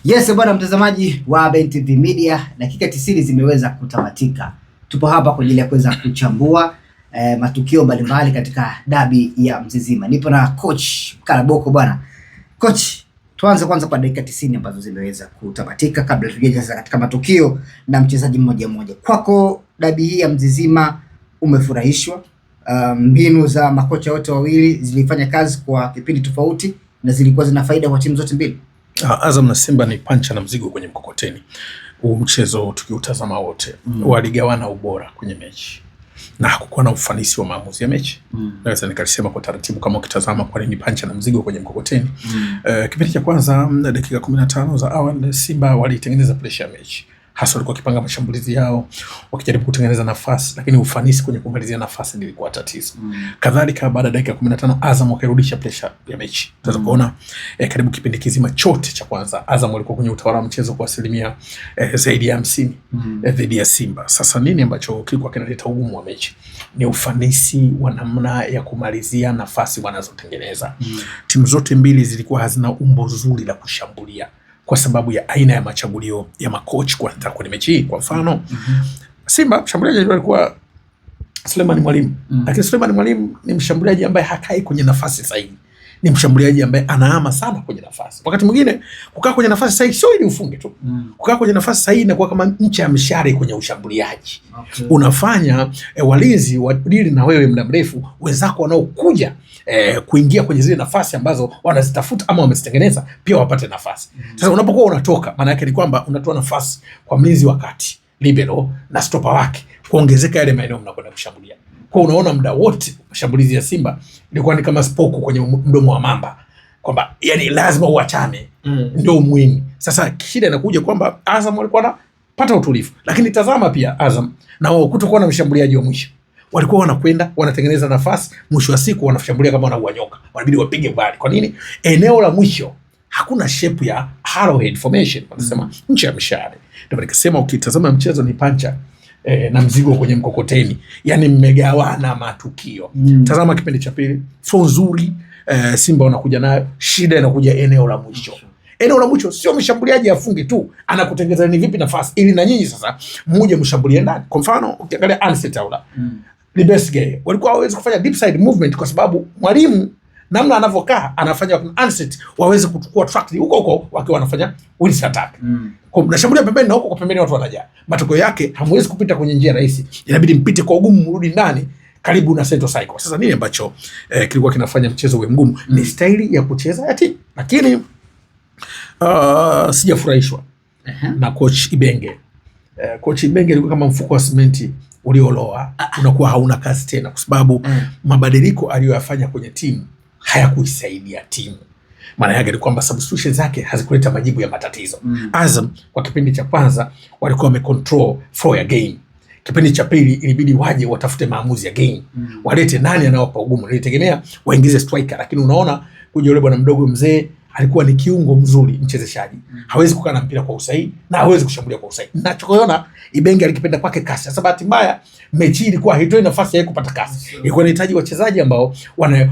Yes bwana mtazamaji wa BNTV Media, dakika 90 zimeweza kutamatika. Tupo hapa kwa ajili ya kuweza kuchambua matukio mbalimbali katika dabi ya Mzizima. Nipo na coach Karaboko bwana. Coach, tuanze kwanza kwa dakika 90 ambazo zimeweza kutamatika kabla tujaje katika matukio na mchezaji mmoja mmoja. Kwako dabi hii ya Mzizima umefurahishwa? Mbinu za makocha wote wawili zilifanya kazi kwa kipindi tofauti na zilikuwa zina faida kwa timu zote mbili? Azam na Simba ni pancha na mzigo kwenye mkokoteni. Huu mchezo tukiutazama wote waligawana ubora kwenye mechi na hakukuwa na ufanisi wa maamuzi ya mechi. Naweza nikalisema kwa taratibu kama ukitazama kwa nini pancha na mzigo kwenye mkokoteni. Kipindi cha kwanza dakika 15 za awali Simba walitengeneza pressure ya mechi. Hasa walikuwa wakipanga mashambulizi yao, wakijaribu kutengeneza nafasi, lakini ufanisi kwenye kumalizia nafasi nilikuwa tatizo. Kadhalika baada ya dakika 15 Azam wakarudisha pressure ya mechi. Tunaweza kuona karibu kipindi kizima chote cha kwanza Azam walikuwa kwenye utawala wa mchezo kwa asilimia zaidi ya 50 dhidi ya Simba. Sasa nini ambacho kilikuwa kinaleta ugumu wa mechi? Ni ufanisi wa namna ya kumalizia nafasi wanazotengeneza. Timu zote mbili zilikuwa hazina umbo zuri la kushambulia kwa sababu ya aina ya machagulio ya makochi kwenye mechi hii. Kwa mfano Simba mshambuliaji alikuwa Suleiman Mwalimu, lakini Suleiman Mwalimu ni mshambuliaji ambaye hakai kwenye nafasi sahihi. Ni mshambuliaji ambaye anahama sana kwenye nafasi. Wakati mwingine kukaa kwenye nafasi sahihi sio ili ufunge tu. Kukaa kwenye nafasi sahihi inakuwa kama ncha ya mshale kwenye ushambuliaji. Unafanya walinzi wadili na wewe muda mrefu, wenzako wanaokuja kuingia kwenye zile nafasi ambazo wanazitafuta ama wamezitengeneza pia wapate nafasi. Sasa unapokuwa unatoka, maana yake ni kwamba unatoa nafasi kwa mlinzi wa kati, libero na stopa wake kuongezeka yale maeneo mnakwenda kushambulia. Kwa unaona muda wote mashambulizi ya Simba ilikuwa ni kama spoko kwenye mdomo wa mamba, kwamba yani lazima uachane ndio umwini. Sasa shida inakuja kwamba Azam walikuwa wanapata utulivu, lakini tazama pia Azam na wao kutokuwa na mshambuliaji wa mwisho. Walikuwa wanakwenda wanatengeneza nafasi, mwisho wa siku wanashambulia kama wanauanyoka. Wanabidi wapige mbali. Kwa nini? Eneo la mwisho hakuna shape ya arrowhead formation, wanasema nchi ya mshale. Ndio nikasema ukitazama mchezo ni pancha na mzigo kwenye mkokoteni. Yani mmegawana matukio. Tazama kipindi cha pili, flow nzuri Simba wanakuja nayo, shida inakuja eneo la mwisho. Eneo la mwisho sio mshambuliaji afunge tu, anakutengeneza ni vipi nafasi ili na nyinyi sasa mmoja mshambulie ndani. Kwa mfano ukiangalia Anset Aula, the best guy, walikuwa hawezi kufanya deep side movement kwa sababu mwalimu namna anavyokaa anafanya Anset waweze kuchukua track huko huko wakiwa wanafanya wings attack. Kwa mnashambulia pembeni na huko kwa pembeni watu wanajaa. Matokeo yake hamwezi kupita kwenye njia rahisi. Inabidi mpite kwa ugumu mrudi ndani karibu na central cycle. Sasa nini ambacho kilikuwa kinafanya mchezo uwe mgumu? Ni staili ya kucheza ya timu. Lakini sijafurahishwa na coach Ibenge. Coach Ibenge alikuwa kama mfuko wa simenti ulioloa, unakuwa hauna kazi tena kwa sababu mabadiliko aliyoyafanya kwenye timu hayakuisaidia timu. Maana yake ni kwamba substitution zake hazikuleta majibu ya matatizo. Azam kwa kipindi cha kwanza walikuwa wamecontrol flow ya game. Kipindi cha pili ilibidi waje watafute maamuzi ya game. Walete nani anawapa ugumu. Nilitegemea waingize striker, lakini unaona kuja yule bwana mdogo mzee alikuwa ni kiungo mzuri mchezeshaji. Hawezi kukaa na mpira kwa usahihi na hawezi kushambulia kwa usahihi. Ninachokiona Ibenge alikipenda kwake kasi. Sasa bahati mbaya mechi ilikuwa haitoi nafasi yake kupata kasi. Ilikuwa inahitaji wachezaji ambao wana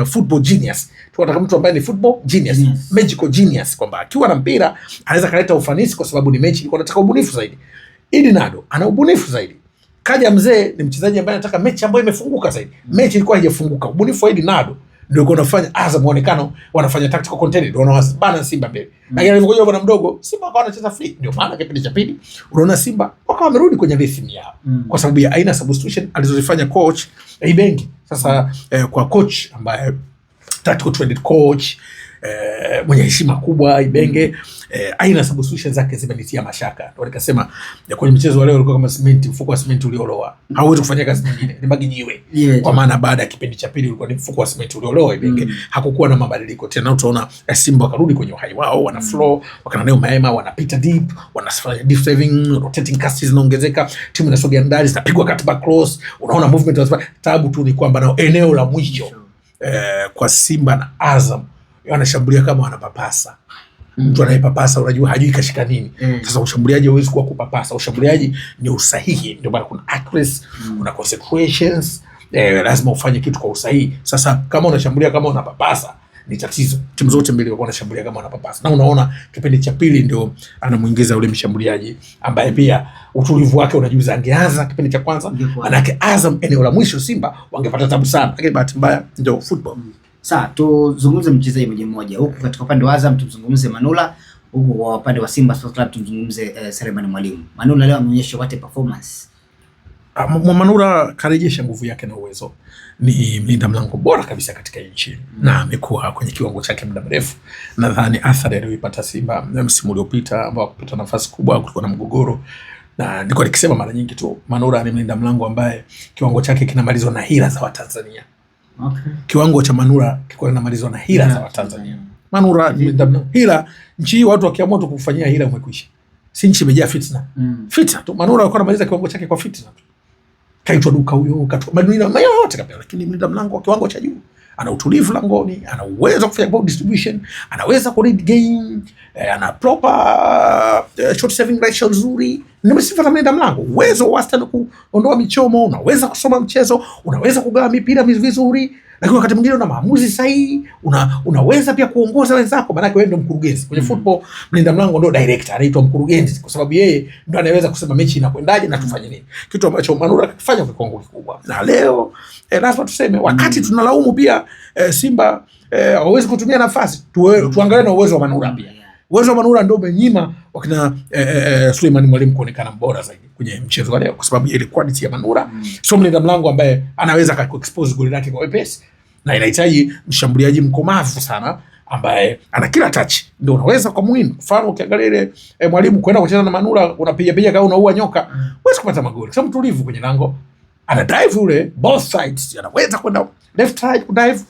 football genius. Tunataka mtu ambaye ni football genius, magical genius, kwamba akiwa na mpira anaweza kuleta ufanisi kwa sababu ni mechi ilikuwa inataka ubunifu zaidi. Idi Nado ana ubunifu zaidi. Kaja mzee ni mchezaji ambaye anataka mechi ambayo imefunguka zaidi. Mechi ilikuwa haijafunguka. Ubunifu wa Idi Nado ndio unafanya Azam muonekano wanafanya tactical content, ndio wanawabana Simba mbele. Lakini alivyokuja bwana mdogo Simba akawa anacheza free. Ndio maana kipindi cha pili unaona Simba wakawa wamerudi kwenye rhythm yao kwa sababu ya aina substitution alizozifanya coach Ibenge. Sasa kwa coach ambaye tactical trained coach mwenye heshima kubwa Ibenge, aina substitution zake zimenitia mashaka. Ndio nikasema kwenye mchezo wa leo ulikuwa kama cement, mfuko wa cement ulioloa. Hauwezi kufanya kazi nyingine, ni bagi jiwe. Kwa maana baada ya kipindi cha pili ulikuwa ni mfuko wa cement ulioloa Ibenge. Hakukuwa na mabadiliko tena. Utaona Simba wakarudi kwenye uhai wao, wana flow, wakana Maema wanapita deep, wanafanya deep saving, rotating passes zinaongezeka, timu inasogea ndani, zinapigwa cut back cross. Unaona movement. Tabu tu ni kwamba na eneo la mwisho kwa Simba na Azam wanashambulia kama wanapapasa. Mtu anayepapasa unajua hajui kashika nini. Sasa ushambuliaji hauwezi kuwa kupapasa. Ushambuliaji ni usahihi. Ndio maana kuna accuracy, kuna concentrations, lazima ufanye kitu kwa usahihi. Sasa kama unashambulia kama unapapasa ni tatizo. Timu zote mbili walikuwa wanashambulia kama wanapapasa, na unaona kipindi cha pili ndio anamuingiza yule mshambuliaji ambaye pia utulivu wake unajuza, angeanza kipindi cha kwanza manake Azam eneo la mwisho Simba wangepata tabu sana, lakini bahati mbaya ndio football. Sasa tuzungumze mchezaji mmoja mmoja. Huku katika upande wa Azam tuzungumze Manula, huku kwa upande wa Simba Sports Club tuzungumze Selemani Mwalimu. Manula leo ameonyesha what a performance. Manula karejesha nguvu yake na uwezo, ni mlinda mlango bora kabisa katika nchi na amekuwa kwenye kiwango chake muda mrefu. Nadhani athari aliyoipata Simba msimu uliopita ambao kupata nafasi kubwa, kulikuwa na mgogoro, na nilikuwa nikisema mara nyingi tu Manula ni mlinda mlango ambaye kiwango chake kinamalizwa na hila za Watanzania. Okay. Kiwango cha Manula kilikuwa kinamalizwa na hila za Watanzania. Manula ni mlinda mlango. Hila nchi watu wakiamua tu kufanyia hila umekwisha. Si nchi imejaa fitna. Fitna tu. Manula alikuwa anamaliza kiwango chake kwa fitna tu. Kaitwa duka huyo, katwa maduni na yote kabisa, lakini mlinda mlango wa kiwango cha juu. Ana utulivu langoni, ana uwezo kufanya ball distribution, anaweza ku read game, ana proper short saving ratio nzuri. Ni sifa za mlinda mlango, uwezo wastani kuondoa michomo, unaweza kusoma mchezo, unaweza kugawa mipira vizuri, lakini wakati mwingine una maamuzi sahihi, unaweza pia kuongoza wenzako, maana wewe ndio mkurugenzi. Kwenye football mlinda mlango ndio director, anaitwa mkurugenzi kwa sababu yeye ndio anaweza kusema mechi inakwendaje na tufanye nini. Kitu ambacho Manula akifanya kwa kiwango kikubwa. Na leo lazima tuseme wakati tunalaumu pia Simba hawezi kutumia nafasi, tuangalie na uwezo wa Manula pia. Uwezo wa Manula ndio umenyima wakina Selemani Mwalimu kuonekana bora zaidi kwenye mchezo wa leo, kwa sababu ile quality ya Manula sio mlinda mlango ambaye anaweza kuexpose goli lake kwa wepesi, na inahitaji mshambuliaji mkomavu sana ambaye ana kila touch ndio unaweza kwa muhimu. Mfano ukiangalia ile Mwalimu kwenda kucheza na Manula, unapiga kama unaua nyoka, huwezi kupata magoli kwa sababu tulivu kwenye lango, ana dive ule both sides, anaweza kwenda left side kudive,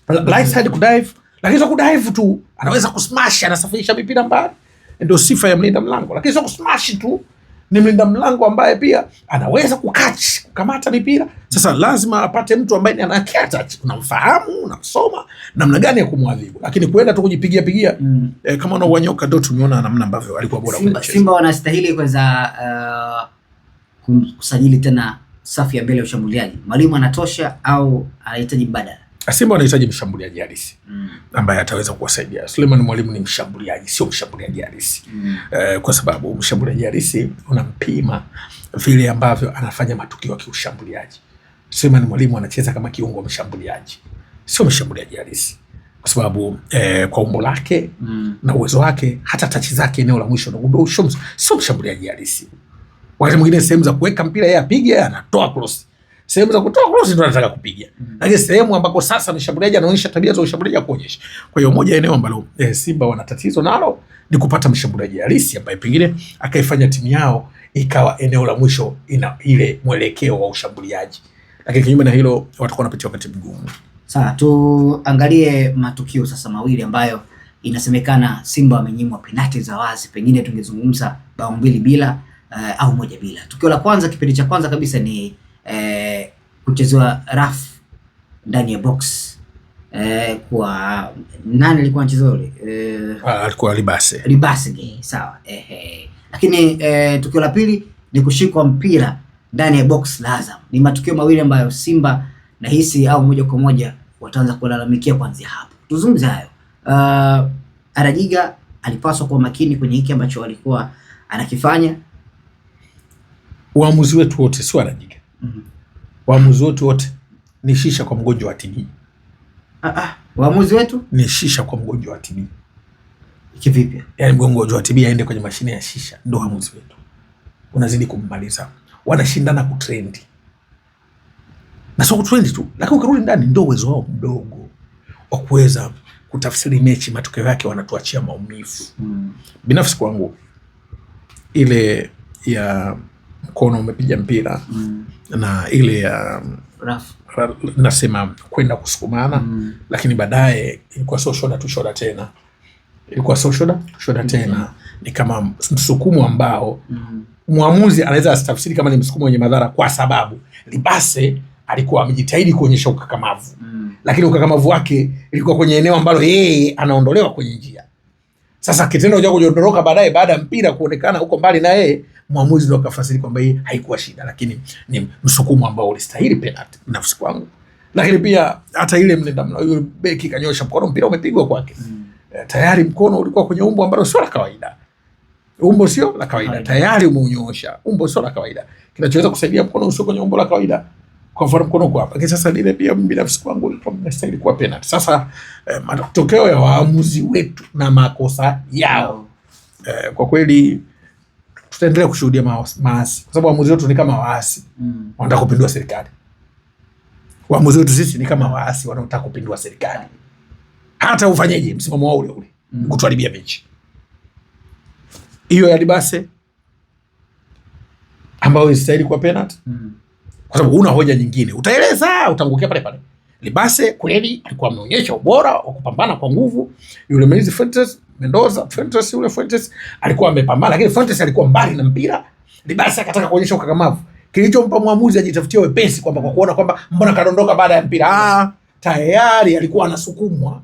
right side kudive, lakini sio kudive tu, anaweza kusmash, anasafirisha mipira mbali. Ndio sifa ya mlinda mlango, lakini sio kusmash tu, ni mlinda mlango ambaye pia anaweza kukatch, kukamata mipira. Sasa lazima apate mtu ambaye ana catch, unamfahamu, unamsoma namna gani ya kumwadhibu, lakini kwenda tu kujipigia kama una uanyoka. Ndio tumeona namna ambavyo alikuwa bora kwenye mchezo. Simba wanastahili kwanza kusajili tena safu ya mbele ya ushambuliaji. Mwalimu anatosha au anahitaji mbadala? Simba wanahitaji mshambuliaji halisi ambaye ataweza kuwasaidia. Selemani Mwalimu ni mshambuliaji, sio mshambuliaji halisi. Kwa sababu mshambuliaji halisi unampima vile ambavyo anafanya matukio ya kiushambuliaji. Selemani Mwalimu anacheza kama kiungo mshambuliaji, sio mshambuliaji halisi. Kwa sababu kwa umbo lake na uwezo wake, hata tachi zake eneo la mwisho ndio sio mshambuliaji halisi. Wakati mwingine sehemu za kuweka mpira yeye apige, anatoa cross. Sehemu za kutoa cross ndio anataka kupiga. Lakini sehemu ambako sasa mshambuliaji anaonyesha tabia za ushambuliaji kuonyesha. Kwa hiyo moja eneo ambalo Simba wana tatizo nalo ni kupata mshambuliaji halisi ambaye pengine akaifanya timu yao ikawa eneo la mwisho ina ile mwelekeo wa ushambuliaji. Lakini kinyume na hilo watakuwa wanapitia wakati mgumu. Sasa tuangalie matukio sasa mawili ambayo inasemekana Simba wamenyimwa penalti za wazi. Pengine tungezungumza bao 2-0 au 1-0. Tukio la kwanza, kipindi cha kwanza kabisa ni kuchezwa rafu ndani ya box kwa nani alikuwa anacheza yule? Alikuwa Libase. Sawa. Lakini tukio la pili ni kushikwa mpira ndani ya box la Azam. Ni matukio mawili ambayo Simba nahisi au moja kwa moja wataanza kulalamikia kuanzia hapo. Tuzungumze hayo. Arajiga alipaswa kuwa makini kwenye hiki ambacho alikuwa anakifanya. Waamuzi wetu wote sio Arajiga. Waamuzi wetu wote ni shisha kwa mgonjwa wa TB. Waamuzi wetu ni shisha kwa mgonjwa wa TB. Kivipi? Yaani mgonjwa wa TB aende kwenye mashine ya shisha, ndio waamuzi wetu. Unazidi kummaliza. Wanashindana kutrendi. Na sio kutrendi tu, lakini ukirudi ndani ndio uwezo wao mdogo wa kuweza kutafsiri mechi, matokeo yake wanatuachia maumivu. Binafsi kwangu ile ya mkono umepiga mpira na ile ya nasema kwenda kusukumana, lakini baadaye ilikuwa sio shoda tena. Ilikuwa sio shoda tena. Ni kama msukumo ambao muamuzi anaweza asitafsiri kama ni msukumo wenye madhara, kwa sababu Libase alikuwa amejitahidi kuonyesha ukakamavu. Lakini ukakamavu wake ilikuwa kwenye eneo ambalo yeye anaondolewa kwenye njia. Sasa kitendo cha kujiondoroka baadaye baada ya mpira kuonekana huko mbali na yeye, muamuzi ndio akafasiri kwamba hii haikuwa shida, lakini ni msukumo ambao ulistahili penalty. Nafsi kwangu Lakini pia hata ile mlinda yule beki kanyosha mkono, mpira umepigwa kwake. Tayari mkono ulikuwa kwenye umbo ambalo sio la kawaida. Umbo sio la kawaida. Tayari umeunyoosha. Umbo sio la kawaida. Kinachoweza kusaidia mkono usio kwenye umbo la kawaida. Kwa mfano mkono kwa hapa. Lakini sasa lile pia binafsi kwangu inastahili kuwa penalty. Sasa matokeo ya waamuzi wetu na makosa yao. Kwa kweli tutaendelea kushuhudia maasi. Kwa sababu waamuzi wetu ni kama waasi. Wanataka kupindua serikali. Waamuzi wetu sisi ni kama waasi wanaotaka kupindua serikali. Hata ufanyeje msimamo wao ule ule. Kutuharibia mechi. Hiyo ya Libase ambayo istahili kwa penalty. Kwa sababu una hoja nyingine. Utaeleza, utangukia pale pale. Libase kweli alikuwa ameonyesha ubora wa kupambana kwa nguvu. Yule Menzi Fuentes alikuwa amepambana, lakini Fuentes alikuwa mbali na mpira. Libase akataka kuonyesha ukakamavu. Kilichompa mwamuzi ajitafutie wepesi kwamba kwa kuona kwamba mbona kadondoka baada ya mpira. Tayari alikuwa anasukumwa.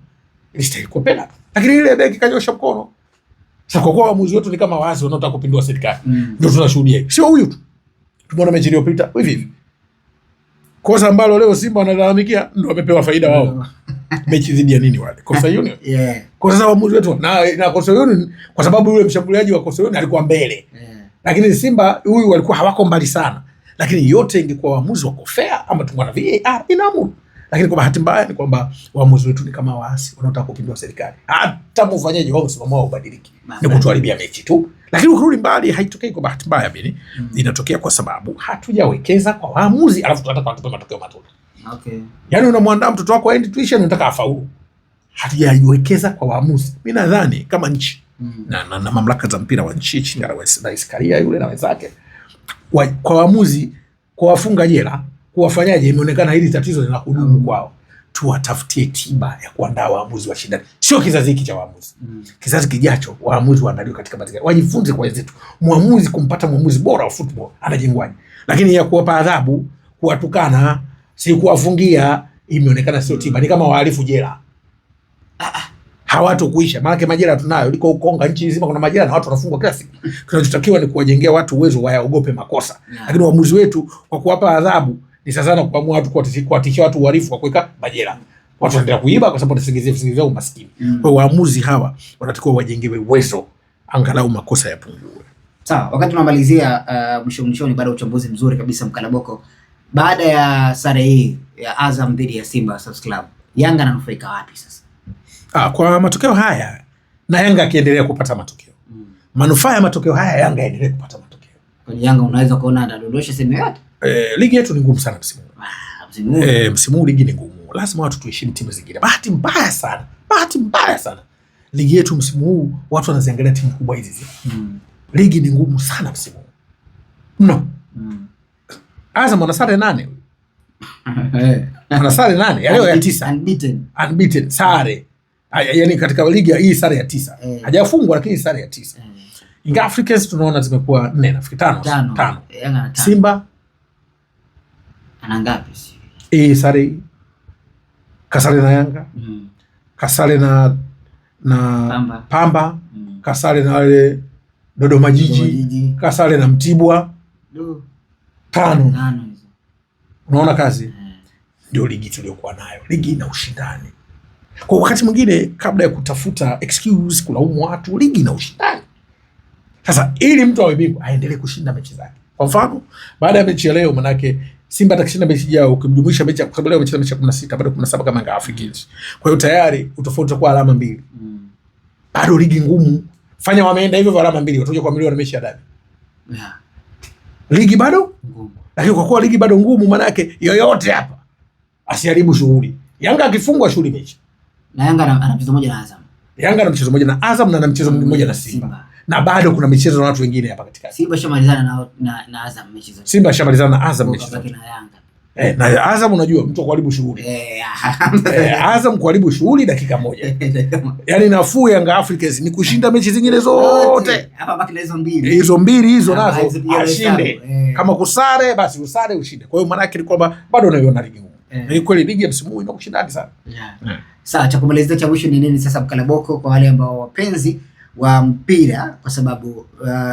Ilistahili kwa penalty. Lakini ile beki kanyosha mkono. Sasa kwa kuwa waamuzi wetu ni kama waasi wanaotaka kupindua serikali. Ndio tunashuhudia hivi. Sio huyu tu. Tumeona mechi iliyopita hivi hivi. Kosa ambalo leo Simba wanalalamikia ndio wamepewa faida wao. Mechi dhidi ya nini wale? Coastal Union. Kwa sasa waamuzi wetu na Coastal Union kwa sababu yule mshambuliaji wa Coastal Union alikuwa mbele. Lakini Simba huyu walikuwa hawako mbali sana. Lakini yote ingekuwa waamuzi wako fair ama tungana VAR inaamuru. Lakini kwa bahati mbaya ni kwamba waamuzi wetu ni kama waasi wanaotaka kupindua serikali. Hata mfanyaji wao msimamo wao ubadiliki. Ni kutuharibia mechi tu. Lakini ukirudi mbali haitokei kwa bahati mbaya bini. Inatokea kwa sababu hatujawekeza kwa waamuzi alafu tunataka watupe matokeo mazuri. Yaani unamwandaa mtoto wako aende tuition unataka afaulu. Hatujawekeza kwa waamuzi. Mimi nadhani kama nchi na mamlaka za mpira wa nchi chini ya Rais Karia yule na wenzake kwa waamuzi, kwa wafunga jela, kuwafanyaje, imeonekana hili tatizo lina kudumu kwao. Tuwatafutie tiba ya kuandaa waamuzi wa shindani. Sio kizazi hiki cha waamuzi. Kizazi kijacho waamuzi waandaliwe katika mazingira. Wajifunze kwa wenzetu. Muamuzi kumpata muamuzi bora wa football anajengwaje. Lakini ya kuwapa adhabu, kuwatukana, si kuwafungia imeonekana sio tiba. Ni kama wahalifu jela. Hawatokuisha. Maana majela tunayo liko Ukonga nchi nzima kuna majela na watu wanafungwa kila siku. Kinachotakiwa ni kuwajengea watu uwezo wayaogope makosa. Lakini waamuzi wetu kwa kuwapa adhabu ni sasa na kuamua watu kuwatishia watu uhalifu kwa kuweka majela. Watu wanaendelea kuiba kwa sababu wanasingizia umaskini. Kwa waamuzi hawa wanatakiwa wajengewe uwezo angalau makosa yapungue. Sawa, wakati tunamalizia mwishoni baada ya uchambuzi mzuri kabisa Mkalaboko, baada ya sare hii ya Azam dhidi ya Simba Sports Club, Yanga ananufaika wapi sasa? Kwa matokeo haya na Yanga akiendelea kupata matokeo. Manufaa ya matokeo haya Yanga yaendelee kupata matokeo. Kwa Yanga unaweza kuona atadondosha sehemu yote. Ligi yetu ni ngumu sana msimu huu. Msimu huu ligi ni ngumu. Lazima watu tuheshimu timu zingine. Bahati mbaya sana. Ligi yetu msimu huu watu wanaziangalia timu kubwa hizi. Ligi ni ngumu sana msimu huu. Azam ana sare 8. Ana sare 8. Ya leo ya 9. Unbeaten. Sare. Yaani katika ligi hii sare ya 9. Hajafungwa lakini sare ya 9. Inga Africans tunaona zimekuwa 4 nafikiri 5. Simba ana ngapi? Sare kasare na Yanga. Kasare na Pamba. Kasare na wale Dodoma Jiji. Kasare na Mtibwa. 5. Unaona kazi? Ndio ligi tuliyokuwa nayo. Ligi ina ushindani. Kwa wakati mwingine kabla ya kutafuta excuse kulaumu watu, ligi ina ushindani. Sasa ili mtu awe bingwa aendelee kushinda mechi zake. Kwa mfano, baada ya mechi ya leo manake Simba atakishinda mechi ijayo ukimjumuisha mechi kwa sababu leo mechi 16 bado 17 kama Yanga Africans. Kwa hiyo tayari utofauti utakuwa alama 2. Bado ligi ngumu. Fanya wameenda hivyo alama 2 watakuja kuamiliwa na mechi ya dabi. Ligi bado ngumu. Lakini kwa kuwa ligi bado ngumu manake yoyote hapa asiharibu shughuli. Yanga akifungwa shughuli mechi. Na Yanga ana mchezo mmoja na Azam. Yanga ana mchezo mmoja na Azam na ana mchezo mmoja na Simba. Na bado kuna michezo na watu wengine hapa katikati. Simba shamalizana na Azam mechi zote. Simba shamalizana na Azam mechi zote. Na Yanga. Na Azam unajua mtu kuharibu shughuli. Azam kuharibu shughuli dakika moja. Yaani nafuu Yanga Africans ni kushinda mechi zingine zote. Hapa baki na hizo mbili. Hizo mbili hizo nazo ashinde. Kama kusare basi usare ushinde. Kwa hiyo maana yake ni kwamba bado unaiona ligi ngumu. Ni kweli ligi ya msimu huu ina ushindani sana. Sasa cha kumalizia cha mwisho ni nini sasa Mkalaboko kwa wale ambao wapenzi wa mpira, kwa sababu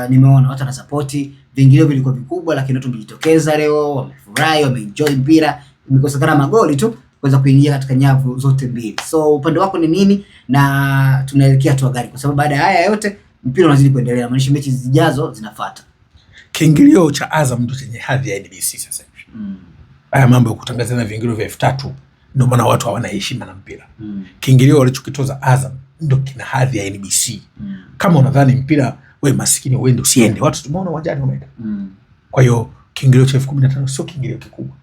nimeona watu wanasapoti, vingine vilikuwa vikubwa lakini watu wamejitokeza leo, wamefurahi, wameenjoy mpira, imekosekana magoli tu kuweza kuingia katika nyavu zote mbili. So upande wako ni nini na tunaelekea hatua gani? Kwa sababu baada ya haya yote mpira unazidi kuendelea, maanisha mechi zijazo zinafuata. Kiingilio cha Azam ndio chenye hadhi ya NBC sasa hivi. Haya mambo ya kutangaza na viingilio vya 3000 ndio maana watu hawana heshima na mpira. Kiingilio walichokitoza Azam ndio kina hadhi ya NBC. Kama unadhani mpira wewe maskini uende usiende, watu tumeona uwanjani wameenda. Kwa hiyo kiingilio cha 15,000 sio kiingilio kikubwa.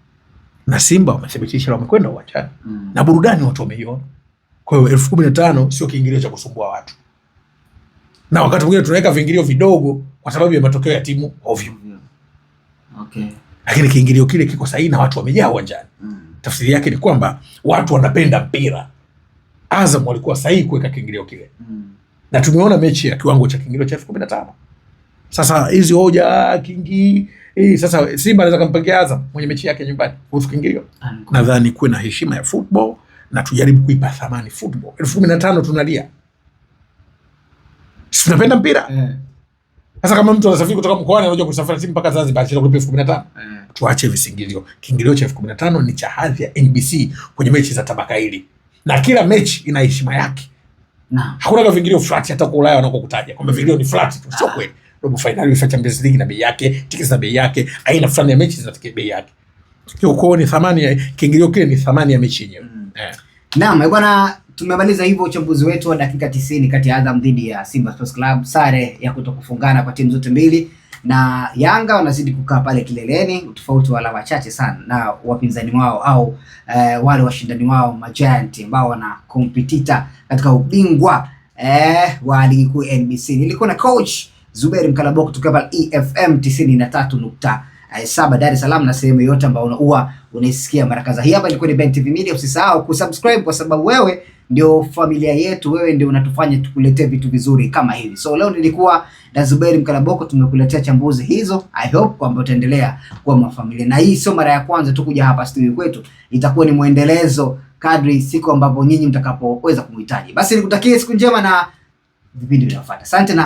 Na Simba wamethibitisha wamekwenda uwanjani. Na burudani watu wameiona. Kwa hiyo 15,000 sio kiingilio cha kusumbua watu. Na wakati mwingine tunaweka viingilio vidogo kwa sababu ya matokeo ya timu ovyo. Okay. Lakini kiingilio kile kiko sahihi na watu wamejaa uwanjani. Tafsiri yake ni kwamba watu wanapenda mpira. Azam walikuwa sahihi kuweka kiingilio kile. Na tumeona mechi ya kiwango cha kiingilio cha 15,000. Sasa hizi hoja kingi sasa Simba anaweza kumpangia Azam mwenye mechi yake nyumbani kuhusu kiingilio. Nadhani kuwe na heshima ya football na tujaribu kuipa thamani football. 15,000 tunalia. Tunapenda mpira. Sasa kama mtu anasafiri kutoka mkoani anakuja kusafiri timu mpaka Zanzibar anacheza kulipa 15,000. Tuache visingilio. Kiingilio cha 15,000 ni cha hadhi ya NBC kwenye mechi za tabaka hili. Na kila mechi ina heshima yake. Hakuna viingilio flat hata kwa Ulaya wanakokutaja. Kwamba viingilio ni flat tu. Sio kweli. Robo finali ya Champions League na bei yake, tiketi za bei yake, aina fulani ya mechi za bei yake. Kwa ni thamani ya kiingilio kile ni thamani ya mechi yenyewe. Naam, bwana, tumemaliza hivyo uchambuzi wetu wa dakika 90 kati ya Azam dhidi ya Simba Sports Club, sare ya kutokufungana kwa timu zote mbili, na Yanga wanazidi kukaa pale kileleni, tofauti wa alama chache sana na wapinzani wao au wale washindani wao Giant ambao wana competitor katika ubingwa wa ligi kuu NBC. Nilikuwa na coach Zuberi Mkalaboko kutoka hapa EFM 93.7 Dar es Salaam na sehemu yote ambayo huwa unaisikia marakaza. Hii hapa ilikuwa ni Ben TV Media. Usisahau kusubscribe kwa sababu wewe ndio familia yetu, wewe ndio unatufanya tukuletee vitu vizuri kama hivi. So leo nilikuwa na Zuberi Mkalaboko, tumekuletea chambuzi hizo. I hope kwamba utaendelea kuwa mfamilia. Na hii sio mara ya kwanza tu kuja hapa studio kwetu. Itakuwa ni muendelezo kadri siku ambapo nyinyi mtakapoweza kumhitaji. Basi nikutakie siku njema na vipindi vinafuata. Asante na